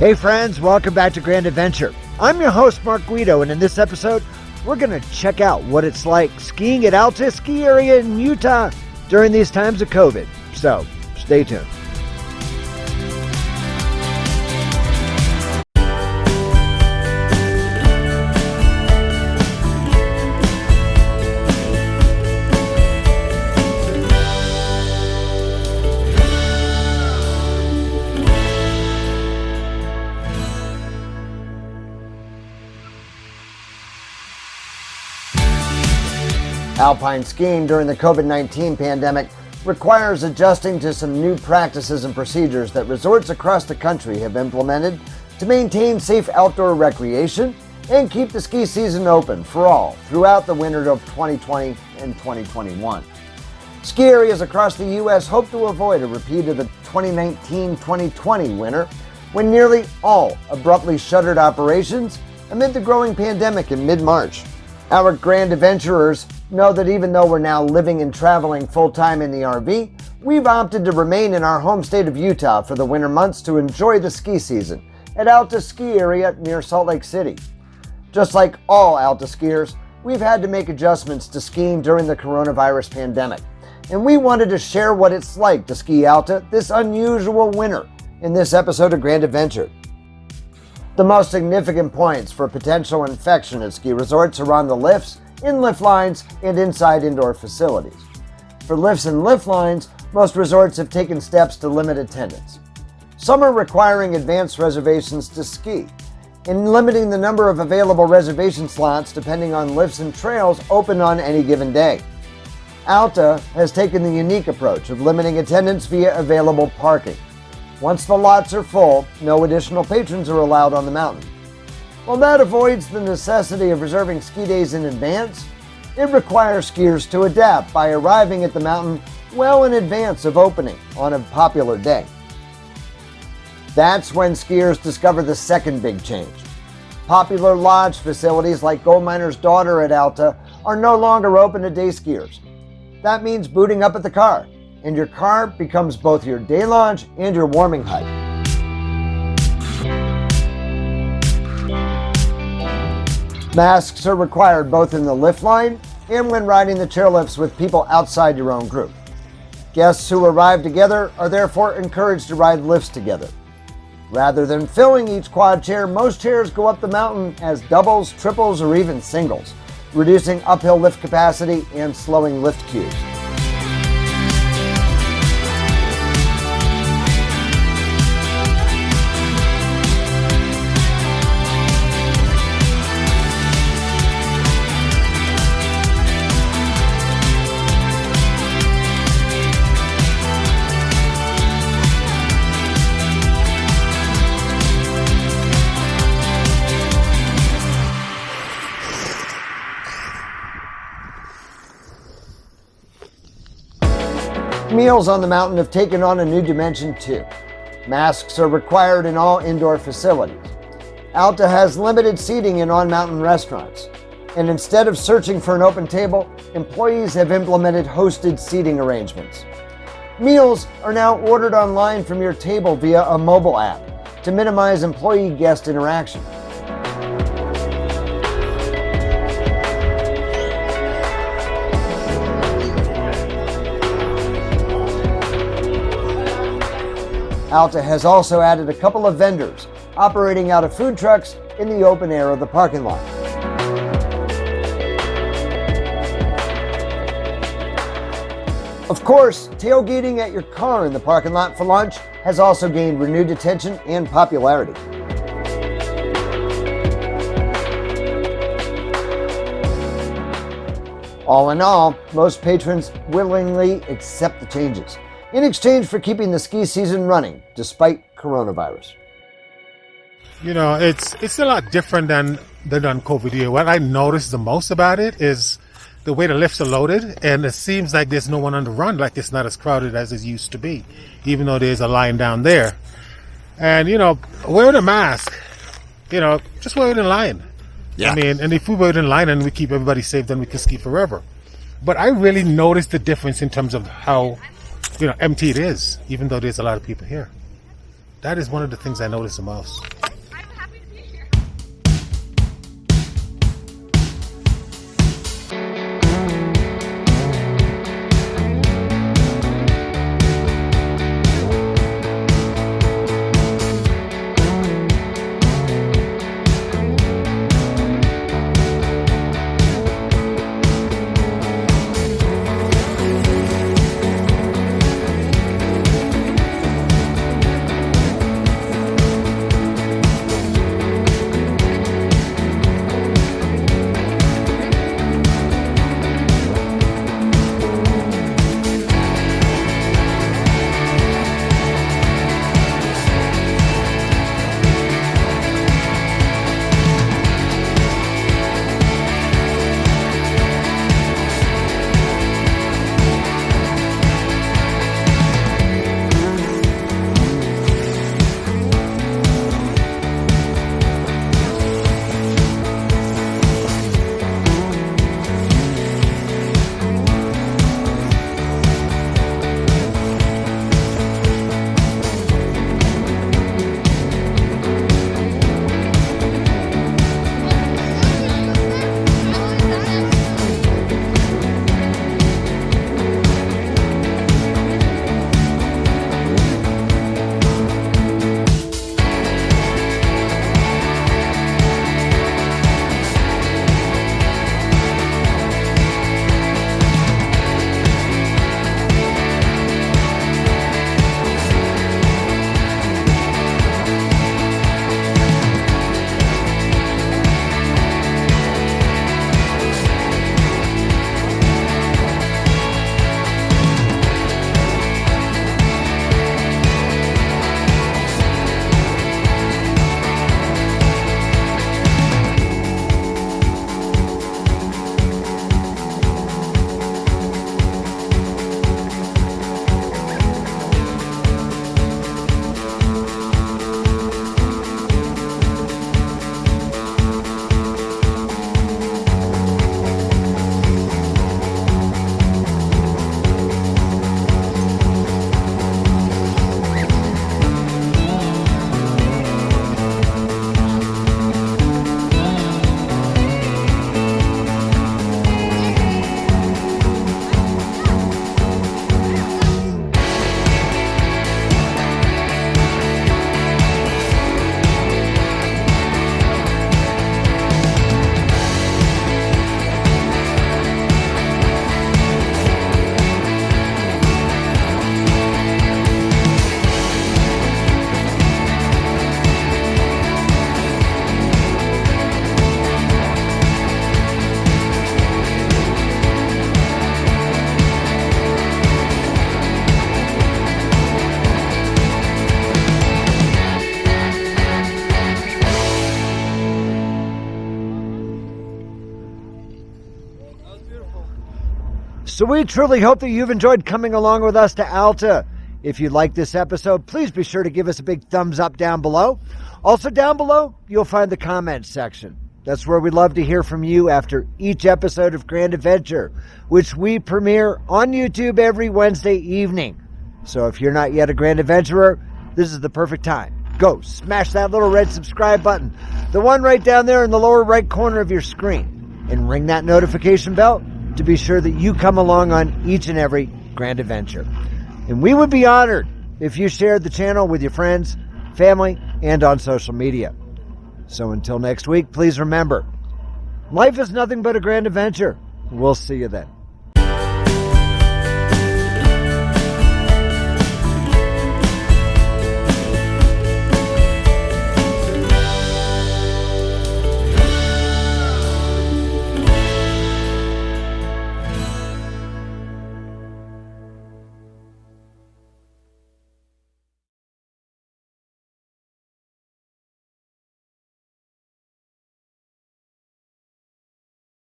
Hey friends, welcome back to Grand Adventure. I'm your host, Mark Guido, and in this episode, we're going to check out what it's like skiing at Alta Ski Area in Utah during these times of COVID. So, stay tuned. Alpine skiing during the COVID-19 pandemic requires adjusting to some new practices and procedures that resorts across the country have implemented to maintain safe outdoor recreation and keep the ski season open for all throughout the winter of 2020 and 2021. Ski areas across the U.S. hope to avoid a repeat of the 2019-2020 winter when nearly all abruptly shuttered operations amid the growing pandemic in mid-March. Our Grand Adventurers know that even though we're now living and traveling full-time in the RV, we've opted to remain in our home state of Utah for the winter months to enjoy the ski season at Alta Ski Area near Salt Lake City. Just like all Alta skiers, we've had to make adjustments to skiing during the coronavirus pandemic, and we wanted to share what it's like to ski Alta this unusual winter in this episode of Grand Adventure. The most significant points for potential infection at ski resorts are on the lifts, in lift lines, and inside indoor facilities. For lifts and lift lines, most resorts have taken steps to limit attendance. Some are requiring advanced reservations to ski, and limiting the number of available reservation slots depending on lifts and trails open on any given day. Alta has taken the unique approach of limiting attendance via available parking. Once the lots are full, no additional patrons are allowed on the mountain. While that avoids the necessity of reserving ski days in advance, it requires skiers to adapt by arriving at the mountain well in advance of opening on a popular day. That's when skiers discover the second big change. Popular lodge facilities like Gold Miner's Daughter at Alta are no longer open to day skiers. That means booting up at the car, and your car becomes both your day lodge and your warming hut. Masks are required both in the lift line and when riding the chairlifts with people outside your own group. Guests who arrive together are therefore encouraged to ride lifts together. Rather than filling each quad chair, most chairs go up the mountain as doubles, triples, or even singles, reducing uphill lift capacity and slowing lift queues. Meals on the mountain have taken on a new dimension too. Masks are required in all indoor facilities. Alta has limited seating in on-mountain restaurants. And instead of searching for an open table, employees have implemented hosted seating arrangements. Meals are now ordered online from your table via a mobile app to minimize employee-guest interaction. Alta has also added a couple of vendors operating out of food trucks in the open air of the parking lot. Of course, tailgating at your car in the parking lot for lunch has also gained renewed attention and popularity. All in all, most patrons willingly accept the changes in exchange for keeping the ski season running despite coronavirus. You know, it's a lot different than on COVID year. What I noticed the most about it is the way the lifts are loaded, and it seems like there's no one on the run, like it's not as crowded as it used to be, even though there's a line down there. And, you know, wearing a mask, you know, just wear it in line. Yeah. I mean, and if we wear it in line and we keep everybody safe, then we can ski forever. But I really noticed the difference in terms of how, you know, empty it is, even though there's a lot of people here. That is one of the things I noticed the most. So we truly hope that you've enjoyed coming along with us to Alta. If you like this episode, please be sure to give us a big thumbs up down below. Also down below, you'll find the comments section. That's where we'd love to hear from you after each episode of Grand Adventure, which we premiere on YouTube every Wednesday evening. So if you're not yet a Grand Adventurer, this is the perfect time. Go smash that little red subscribe button, the one right down there in the lower right corner of your screen, and ring that notification bell to be sure that you come along on each and every Grand Adventure. And we would be honored if you shared the channel with your friends, family, and on social media. So until next week, please remember, life is nothing but a grand adventure. We'll see you then.